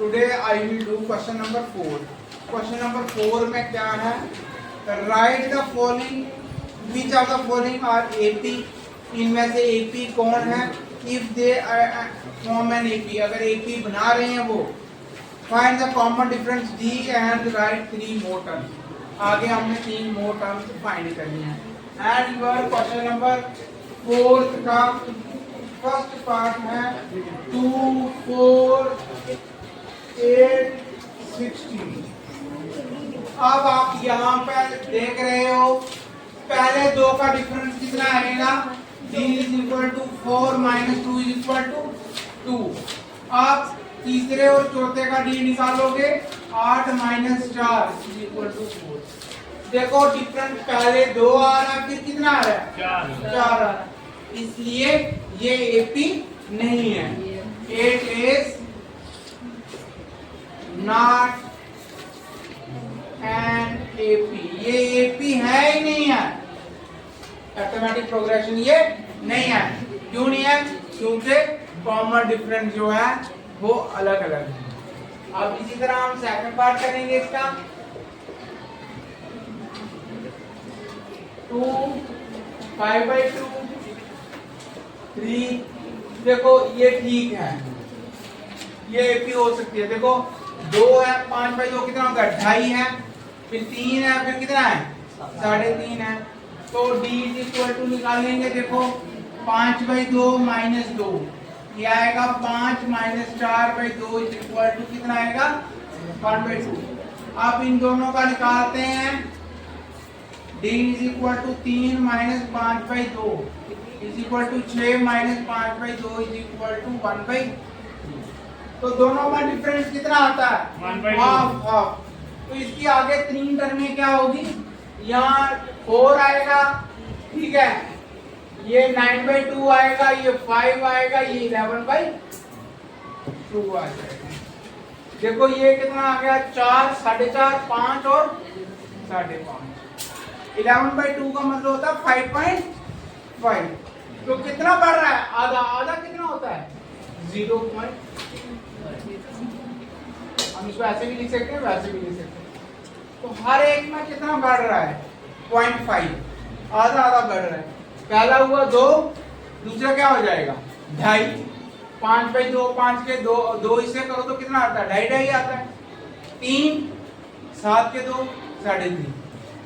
Today I will do question number 4। Question number 4 में क्या है, write the following which of the following are AP, इनमें से AP कौन है, if they form an AP, अगर एपी बना रहे हैं वो, find the common difference D and write 3 more terms. आगे हमने 3 मोर टर्म्स फाइंड करनी है। एंड यूर क्वेश्चन नंबर 4 का फर्स्ट पार्ट है 2, 4, 8, 16। अब आप यहाँ पर देख रहे हो पहले दो का डिफरेंस कितना आएगा, d is equal to 4 minus 2 is equal to 2। आप तीसरे और चौथे का d निकालोगे 8 माइनस 4 इज इक्वल टू 4। देखो डिफरेंस पहले 2 आ रहा है, फिर कितना आ रहा है 4 आ रहा है, इसलिए ये एपी नहीं है। It is not an AP, ये एपी है ही नहीं है, अरिथमेटिक प्रोग्रेशन ये नहीं है। क्यों नहीं है, क्योंकि कॉमन डिफरेंस जो है वो अलग अलग है। अब इसी तरह हम सेकंड पार्ट करेंगे इसका 2, 5/2, 3। देखो ये ठीक है, ये एपी हो सकती है। देखो 2 है, 5/2 कितना होगा 2.5 है, फिर 3 है, फिर कितना है 3.5 है। तो d इज इक्वल टू निकालेंगे, देखो 5/2 माइनस 2, ये आएगा 5 माइनस 4/2 इज इक्वल टू कितना आएगा 1/2। अब इन दोनों का निकालते हैं, d is equal to 3 minus 5/2 is equal to 6 minus 5/2 is equal to 1/2। तो दोनों का डिफरेंस कितना आता है हाफ हाफ। तो इसकी आगे 3 टर्में क्या होगी, यहाँ 4 आएगा, ठीक है, ये 9/2 आएगा, ये 5 आएगा, ये 11/2 आ जाएगा। देखो ये कितना आ गया 4, 4.5, 5 और 5.5। 11/2 का मतलब होता है 5.5। तो कितना बढ़ रहा है, आधा। आधा कितना होता है 0. हम इसको ऐसे भी लिख सकते हैं, वैसे भी लिख सकते हैं। तो हर एक में कितना बढ़ रहा है 0.5, आधा आधा बढ़ रहा है। पहला हुआ 2, दूसरा क्या हो जाएगा 2.5। 5/2, 5 के 2 इससे करो तो कितना आता है 2.5 आता है। 3, 7 के 2 3.5,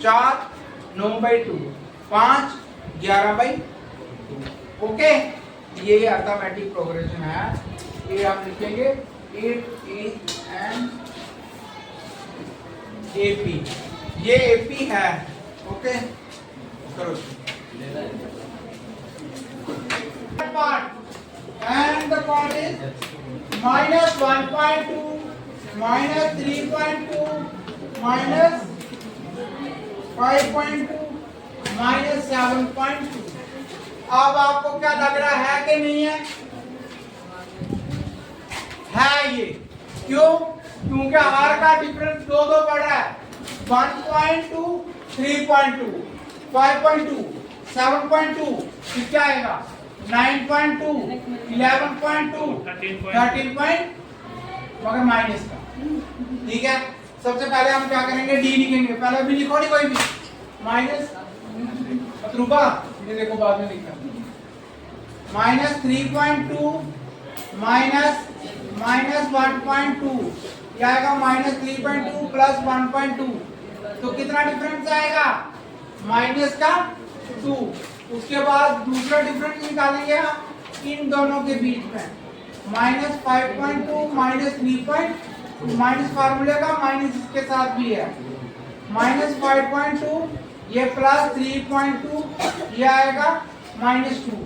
4 9/2, 5 11/2। ओके, ये अरिथमेटिक प्रोग्रेशन है। ये आप लिखेंगे इट इज एन एपी, ये एपी है। ओके, करो part, and the part is minus 1.2 minus 3.2 minus 5.2 minus 7.2। अब आपको क्या लग रहा है कि नहीं है, है ये। क्यों, क्योंकि आर का डिफरेंस 2 बढ़ रहा है। 1.2 3.2 5.2 7.2, फिर क्या आएगा 9.2 11.2 13. मगर माइनस का, ठीक है। सबसे पहले हम क्या करेंगे, डी लिखेंगे। पहले भी लिखो नहीं कोई भी, माइनस अतरुबा, ये देखो बाद में लिखा, माइनस 3.2 माइनस 1.2, ये आएगा माइनस 3.2 प्लस 1.2। तो कितना डिफरेंस आएगा माइनस का 2। उसके बाद दूसरा डिफरेंस निकालेंगे हम इन दोनों के बीच में, माइनस 5.2 माइनस 3.2, माइनस फार्मूले का माइनस इसके साथ भी है, माइनस 5.2 ये प्लस 3.2, ये आएगा माइनस 2।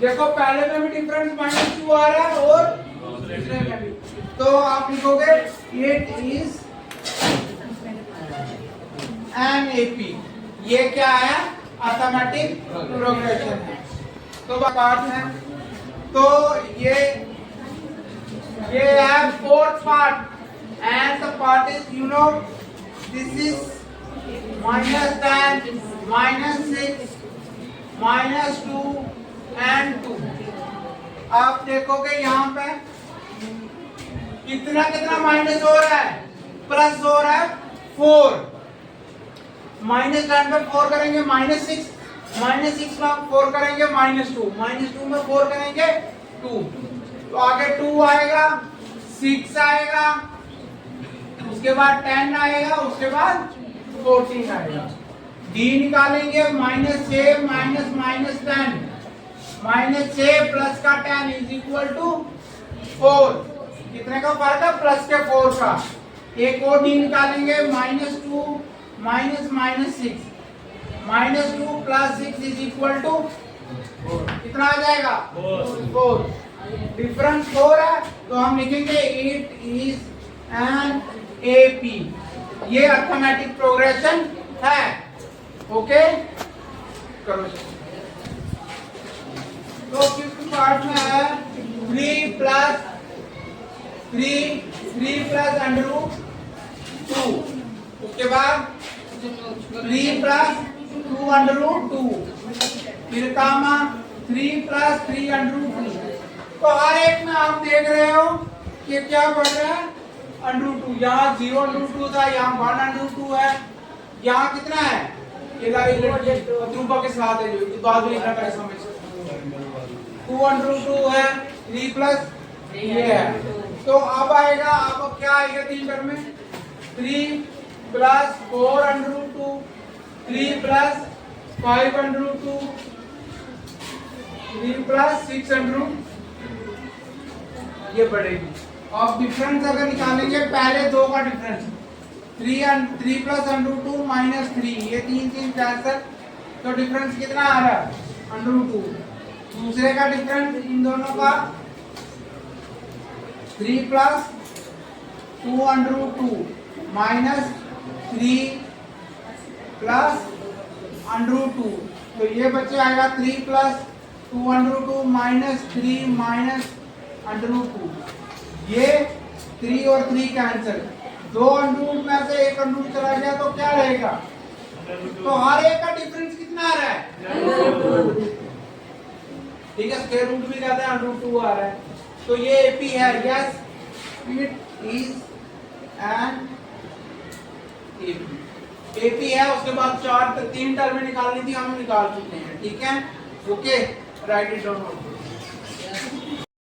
देखो पहले में भी डिफरेंस माइनस 2 आ रहा है और दूसरे में भी। तो आप लिखोगे इट इज एन एपी, ये क्या है अरिथमेटिक प्रोग्रेशन है। तो पार्ट है, तो ये है fourth part, and the part is you know this is minus 10 minus 6 minus 2 and 2। आप देखोगे यहाँ पे कितना कितना माइनस हो रहा है, प्लस हो रहा है 4। माइनस 10 में 4 करेंगे -6, -6 में 4 करेंगे -2, -2 में 4 करेंगे 2, तो आगे 2 आएगा, 6 आएगा, उसके बाद 10 आएगा, उसके बाद 14 आएगा। d निकालेंगे -6 माइनस -10, -6 प्लस का 10 इज इक्वल टू 4। कितने का फर्क है, प्लस के 4 का। एक और d निकालेंगे -2 minus -6, -2 plus 6 is equal to कितना आ जाएगा, 4। डिफरेंस 4 है तो हम लिखेंगे इट इज एन AP। ये अर्थमेटिक प्रोग्रेशन है। ओके करो। तो फिफ्थ पार्ट में है 3 प्लस √2, उसके बाद 3 प्लस 2√2, फिर कामा 3 प्लस 3√2। तो हर एक में आप देख रहे हो कि क्या बढ़ रहा है, √2। यहाँ 0√2 था, यहाँ 1√2 है, यहाँ कितना है, ध्रुव के साथ है जो बाद में लिखना पड़ेगा समझ। 2√2 है, 3 प्लस ये है, तो अब आएगा, अब क्या आएगा 3 टर्म में, 3 प्लस 4√2, 3 प्लस 5√2, 3 प्लस 6√2, ये बढ़ेगी। अब डिफरेंस अगर निकालेंगे, पहले दो का डिफरेंस 3 प्लस √2 माइनस 3, ये 3 3 कैंसिल, तो डिफरेंस कितना आ रहा है, √2। दूसरे का डिफरेंस इन दोनों का 3 प्लस 2√2 माइनस 3 प्लस √2, तो ये बच्चे आएगा 3 प्लस 2√2 माइनस 3 माइनस √2। ये 3 और 3 कैंसिल, 2 √ में से 1 √ चला गया तो क्या रहेगा, तो हर एक का डिफरेंस कितना आ रहा है, ठीक है, स्क्वायर रूट भी कहते हैं, √2 आ रहा है। तो ये AP है, yes it is an AP है। उसके बाद 3 टर्म निकालनी थी, हम निकाल चुके हैं, ठीक है। Okay right it down.